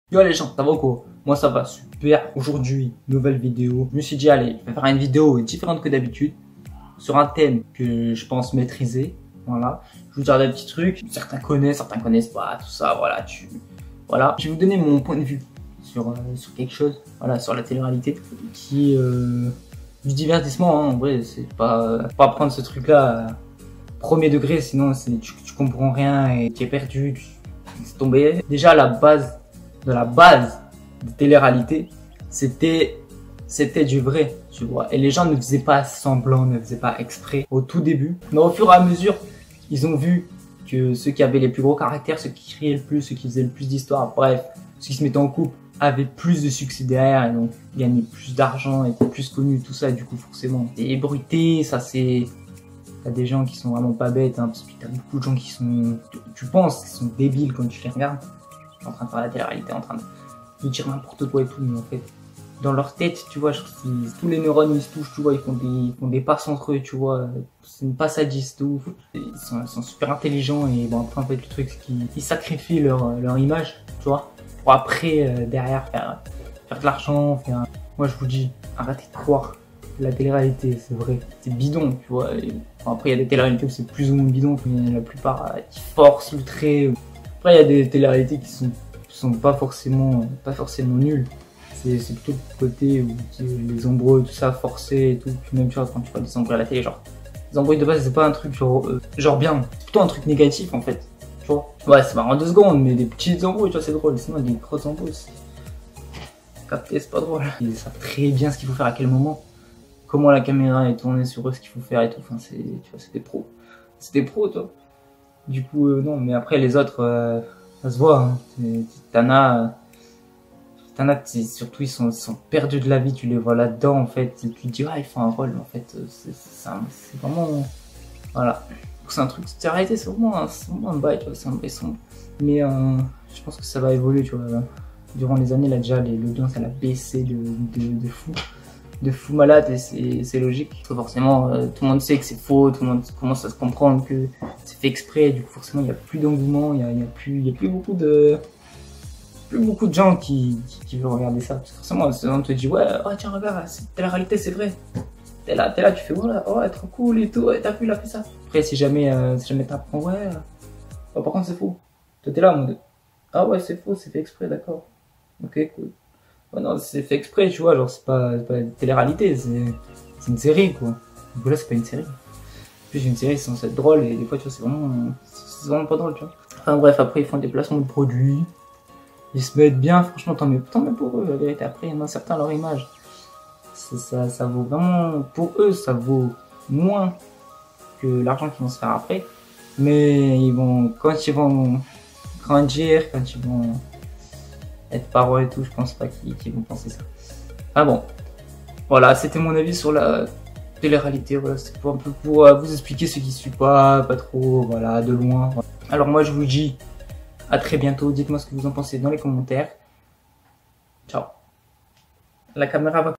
Yo les gens, ça va ou quoi? Moi ça va super. Aujourd'hui, nouvelle vidéo. Je me suis dit allez, je vais faire une vidéo différente que d'habitude sur un thème que je pense maîtriser. Voilà. Je vous dire des petits trucs. Certains connaissent pas, tout ça. Voilà, voilà. Je vais vous donner mon point de vue sur quelque chose. Voilà, sur la télé-réalité qui est du divertissement. Hein. En vrai, c'est pas prendre ce truc-là premier degré, sinon tu comprends rien et tu es perdu. C'est tombé. Déjà la base de télé-réalité, c'était du vrai, tu vois. Et les gens ne faisaient pas semblant, ne faisaient pas exprès au tout début. Mais au fur et à mesure, ils ont vu que ceux qui avaient les plus gros caractères, ceux qui criaient le plus, ceux qui faisaient le plus d'histoire, bref, ceux qui se mettaient en couple, avaient plus de succès derrière et donc gagnaient plus d'argent, étaient plus connus, tout ça, du coup forcément. Et ébruité, ça c'est... T'as des gens qui sont vraiment pas bêtes, hein, parce que t'as beaucoup de gens qui sont... Tu penses qu'ils sont débiles quand tu les regardes. En train de faire la télé-réalité, en train de dire n'importe quoi et tout, mais en fait, dans leur tête, tu vois, tous les neurones ils se touchent, tu vois, ils font des passes entre eux, tu vois, c'est une passadiste ouf. Ils sont super intelligents et bon, après en fait le truc c'est qu'ils sacrifient leur image, tu vois, pour après derrière faire de l'argent, Moi je vous dis, arrêtez de croire la télé-réalité, c'est vrai, c'est bidon, tu vois. Et, bon, après il y a des télé-réalités où c'est plus ou moins bidon, mais la plupart qui forcent le trait. Après, il y a des télé-réalités qui sont pas forcément nulles. C'est plutôt le côté où les embrouilles, tout ça, forcés et tout. Puis même, tu vois, quand tu vois des embrouilles à la télé, genre, les embrouilles de base, c'est pas un truc genre bien. C'est plutôt un truc négatif, en fait. Tu vois. Ouais, c'est marrant en 2 secondes, mais des petites embrouilles, tu vois, c'est drôle. Sinon, des grosses embrouilles, capté, c'est pas drôle. Ils savent très bien ce qu'il faut faire à quel moment. Comment la caméra est tournée sur eux, ce qu'il faut faire et tout. Enfin, tu vois, c'est des pros. C'est des pros, toi. Du coup, non, mais après les autres, ça se voit. Hein. Surtout ils sont perdus de la vie, tu les vois là-dedans en fait. Et tu te dis, ah, ils font un rôle, mais en fait, c'est vraiment. Voilà. C'est un truc, c'est réalité, c'est vraiment un bail, tu vois, c'est un bail sombre. Mais je pense que ça va évoluer, tu vois. Durant les années, là, déjà, l'audience, elle a baissé de fou. De fou malade et c'est logique. Parce que forcément, tout le monde sait que c'est faux, tout le monde commence à se comprendre que c'est fait exprès, du coup forcément il n'y a plus d'engouement, il y a plus beaucoup de gens qui veulent regarder ça. Parce que forcément, on te dit ouais, oh tiens regarde, c'est la réalité, c'est vrai. T'es là, tu fais voilà, oh ouais, trop cool et tout, ouais, t'as vu, il a fait ça. Après si jamais t'apprends ouais, oh, par contre c'est faux. Toi t'es là en mode ah ouais c'est faux, c'est fait exprès, d'accord. Ok cool. Oh non, c'est fait exprès, tu vois, genre c'est pas une télé-réalité, c'est une série quoi. Donc là c'est pas une série. En plus une série c'est censé être drôle et des fois tu vois c'est vraiment pas drôle, tu vois. Enfin bref, après ils font des placements de produits, ils se mettent bien, franchement tant mieux pour eux, la vérité. Après il y en a certains leur image, ça vaut vraiment, pour eux ça vaut moins que l'argent qu'ils vont se faire après. Mais quand ils vont grandir, quand ils vont être parents et tout, je pense pas qu'ils vont penser ça. Ah bon, voilà, c'était mon avis sur la télé-réalité. Voilà, c'était un peu pour vous expliquer ce qui suit pas trop, voilà, de loin. Voilà. Alors moi je vous dis à très bientôt, dites-moi ce que vous en pensez dans les commentaires. Ciao. La caméra va